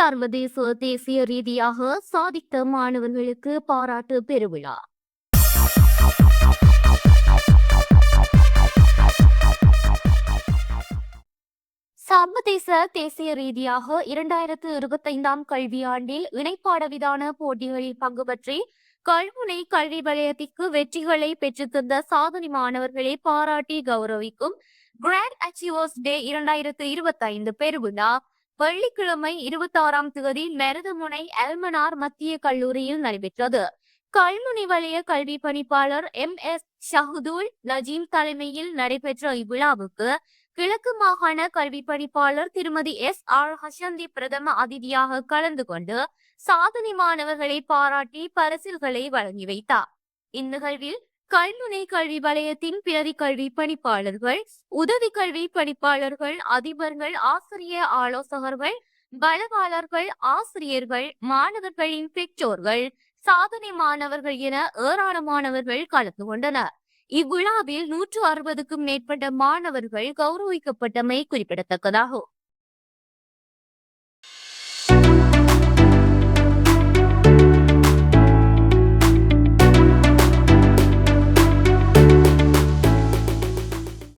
சர்வதேச தேசிய ரீதியாக சாதித்த மாணவர்களுக்கு பாராட்டு பெருவிழா. சர்வதேச தேசிய ரீதியாக 2025ஆம் கல்வியாண்டில் இணைப்பாடவிதான போட்டிகளில் பங்கு பற்றி கல்முனை கல்வி வலயத்திற்கு வெற்றிகளை பெற்றுத்தந்த சாதனை மாணவர்களை பாராட்டி கௌரவிக்கும் கிராண்ட் அச்சீவர்ஸ் டே 2025 பெருவிழா வெள்ளிக்கிழமை 26ஆம் தேதி மருதமுனை அல்மனார் மத்திய கல்லூரியில் நடைபெற்றது. கல்முனை வலய கல்வி பணிப்பாளர் MS ஷஹதுல் நஜீம் தலைமையில் நடைபெற்ற இவ்விழாவுக்கு கிழக்கு மாகாண கல்வி பணிப்பாளர் திருமதி SR ஹஷந்தி பிரதம அதிதியாக கலந்து கொண்டு சாதனை மாணவர்களை பாராட்டி பரிசில்களை வழங்கி வைத்தார். இந்நிகழ்வில் கல்முனை கல்வி வலயத்தின் பிரதி கல்வி பணிப்பாளர்கள், உதவி கல்வி பணிப்பாளர்கள், அதிபர்கள், ஆசிரிய ஆலோசகர்கள், பலவாளர்கள், ஆசிரியர்கள், மாணவர்களின் பெற்றோர்கள், சாதனை மாணவர்கள் என ஏராளமானவர்கள் கலந்து கொண்டனர். இவ்விழாவில் 160க்கும் மேற்பட்ட மாணவர்கள் கௌரவிக்கப்பட்டமை குறிப்பிடத்தக்கதாகும்.